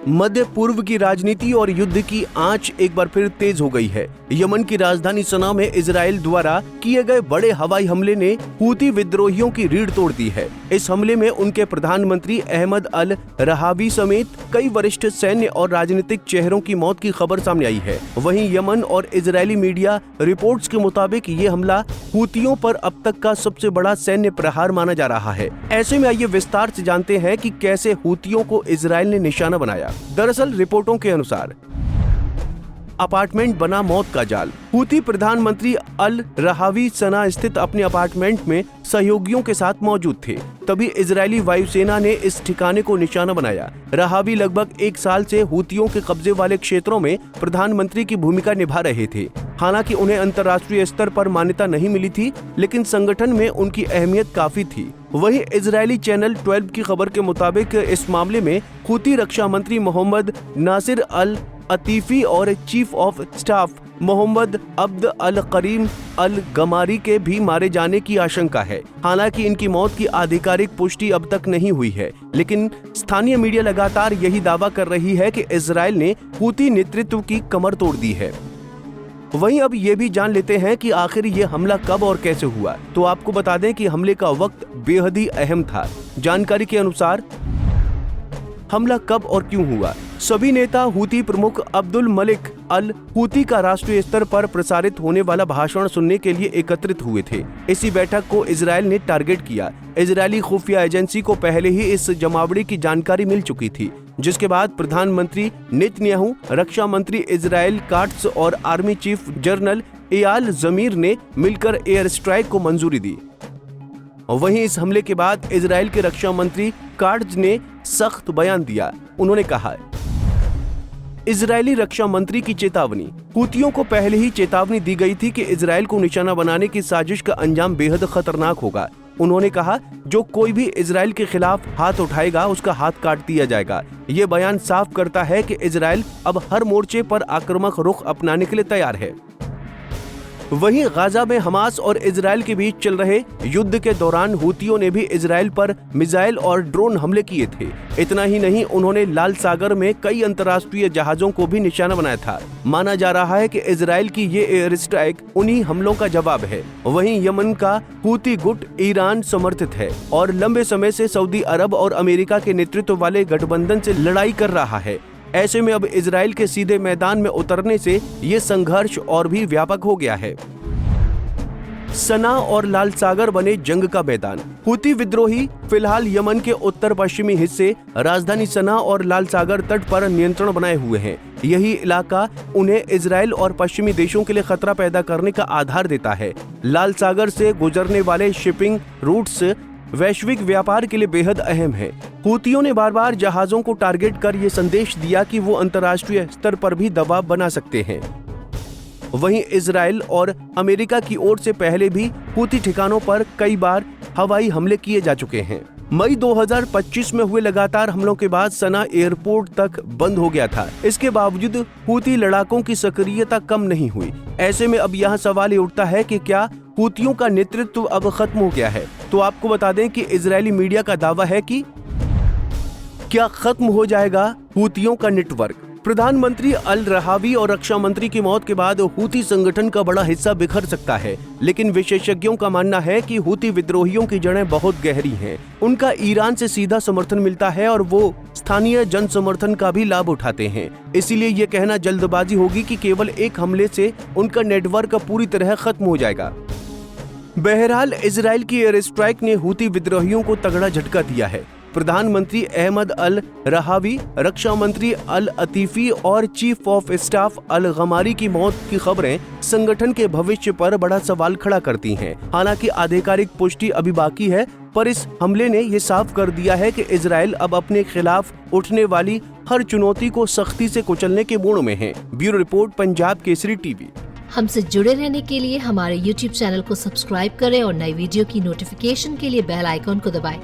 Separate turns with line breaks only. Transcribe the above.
मध्य पूर्व की राजनीति और युद्ध की आंच एक बार फिर तेज हो गई है। यमन की राजधानी सना में इजराइल द्वारा किए गए बड़े हवाई हमले ने हूती विद्रोहियों की रीढ़ तोड़ दी है। इस हमले में उनके प्रधानमंत्री अहमद अल रहावी समेत कई वरिष्ठ सैन्य और राजनीतिक चेहरों की मौत की खबर सामने आई है। वहीं यमन और इजरायली मीडिया रिपोर्ट्स के मुताबिक ये हमला हूतियों पर अब तक का सबसे बड़ा सैन्य प्रहार माना जा रहा है। ऐसे में आइए विस्तार से जानते हैं कि कैसे हूतियों को इजराइल ने निशाना बनाया। दरअसल रिपोर्टों के अनुसार अपार्टमेंट बना मौत का जाल। हूती प्रधानमंत्री अल रहावी सना स्थित अपने अपार्टमेंट में सहयोगियों के साथ मौजूद थे, तभी इजरायली वायुसेना ने इस ठिकाने को निशाना बनाया। रहावी लगभग 1 साल से हूतियों के कब्जे वाले क्षेत्रों में प्रधानमंत्री की भूमिका निभा रहे थे। हालांकि उन्हें अंतर्राष्ट्रीय स्तर पर मान्यता नहीं मिली थी, लेकिन संगठन में उनकी अहमियत काफी थी। वहीं इजरायली चैनल 12 की खबर के मुताबिक इस मामले में हूती रक्षा मंत्री मोहम्मद नासिर अल अतीफी और चीफ ऑफ स्टाफ मोहम्मद अब्द अल करीम अल गमारी के भी मारे जाने की आशंका है। हालांकि इनकी मौत की आधिकारिक पुष्टि अब तक नहीं हुई है, लेकिन स्थानीय मीडिया लगातार यही दावा कर रही है कि इजराइल ने हूती नेतृत्व की कमर तोड़ दी है। वहीं अब ये भी जान लेते हैं कि आखिर ये हमला कब और कैसे हुआ। तो आपको बता दें कि हमले का वक्त बेहद ही अहम था। जानकारी के अनुसार हमला कब और क्यों हुआ। सभी नेता हूती प्रमुख अब्दुल मलिक अल हूती का राष्ट्रीय स्तर पर प्रसारित होने वाला भाषण सुनने के लिए एकत्रित हुए थे। इसी बैठक को इजराइल ने टारगेट किया। इजरायली खुफिया एजेंसी को पहले ही इस जमावड़ी की जानकारी मिल चुकी थी, जिसके बाद प्रधानमंत्री नेतन्याहू, रक्षा मंत्री इजराइल काट्स और आर्मी चीफ जनरल एयाल जमीर ने मिलकर एयर स्ट्राइक को मंजूरी दी। वहीं इस हमले के बाद इजराइल के रक्षा मंत्री काट्स ने सख्त बयान दिया। उन्होंने कहा, इजरायली रक्षा मंत्री की चेतावनी। हूतियों को पहले ही चेतावनी दी गई थी कि इजराइल को निशाना बनाने की साजिश का अंजाम बेहद खतरनाक होगा। उन्होंने कहा, जो कोई भी इजराइल के खिलाफ हाथ उठाएगा उसका हाथ काट दिया जाएगा। ये बयान साफ करता है कि इजराइल अब हर मोर्चे पर आक्रामक रुख अपनाने के लिए तैयार है। वहीं गाजा में हमास और इजराइल के बीच चल रहे युद्ध के दौरान हूतियों ने भी इजराइल पर मिसाइल और ड्रोन हमले किए थे। इतना ही नहीं, उन्होंने लाल सागर में कई अंतर्राष्ट्रीय जहाजों को भी निशाना बनाया था। माना जा रहा है कि इजराइल की ये एयर स्ट्राइक उन्हीं हमलों का जवाब है। वहीं यमन का हूती गुट ईरान समर्थित है और लंबे समय से सऊदी अरब और अमेरिका के नेतृत्व वाले गठबंधन से लड़ाई कर रहा है। ऐसे में अब इजराइल के सीधे मैदान में उतरने से ये संघर्ष और भी व्यापक हो गया है। सना और लाल सागर बने जंग का मैदान। हूती विद्रोही फिलहाल यमन के उत्तर पश्चिमी हिस्से, राजधानी सना और लाल सागर तट पर नियंत्रण बनाए हुए हैं। यही इलाका उन्हें इजराइल और पश्चिमी देशों के लिए खतरा पैदा करने का आधार देता है। लाल सागर से गुजरने वाले शिपिंग रूट्स वैश्विक व्यापार के लिए बेहद अहम है। हूतियों ने बार बार जहाजों को टारगेट कर ये संदेश दिया कि वो अंतर्राष्ट्रीय स्तर पर भी दबाव बना सकते हैं। वहीं इजराइल और अमेरिका की ओर से पहले भी हूती ठिकानों पर कई बार हवाई हमले किए जा चुके हैं। मई 2025 में हुए लगातार हमलों के बाद सना एयरपोर्ट तक बंद हो गया था। इसके बावजूद हूती लड़ाकों की सक्रियता कम नहीं हुई। ऐसे में अब यहाँ सवाल ये उठता है कि क्या हूतियों का नेतृत्व अब खत्म हो गया है। तो आपको बता दें कि इजरायली मीडिया का दावा है कि क्या खत्म हो जाएगा हूतियों का नेटवर्क। प्रधानमंत्री अल रहावी और रक्षा मंत्री की मौत के बाद हूती संगठन का बड़ा हिस्सा बिखर सकता है, लेकिन विशेषज्ञों का मानना है कि हूती विद्रोहियों की जड़ें बहुत गहरी हैं। उनका ईरान से सीधा समर्थन मिलता है और वो स्थानीय जन समर्थन का भी लाभ उठाते हैं। इसीलिए ये कहना जल्दबाजी होगी कि केवल एक हमले से उनका नेटवर्क पूरी तरह खत्म हो जाएगा। बहरहाल इजराइल की एयर स्ट्राइक ने हूती विद्रोहियों को तगड़ा झटका दिया है। प्रधानमंत्री अहमद अल रहावी, रक्षा मंत्री अल अतीफी और चीफ ऑफ स्टाफ अल गमारी की मौत की खबरें संगठन के भविष्य पर बड़ा सवाल खड़ा करती हैं। हालांकि आधिकारिक पुष्टि अभी बाकी है, पर इस हमले ने ये साफ कर दिया है कि इजराइल अब अपने खिलाफ उठने वाली हर चुनौती को सख्ती से कुचलने के मूड में है। Bureau report, Punjab Kesari TV.
हमसे जुड़े रहने के लिए हमारे YouTube चैनल को सब्सक्राइब करें और नई वीडियो की नोटिफिकेशन के लिए बेल आइकॉन को दबाएं।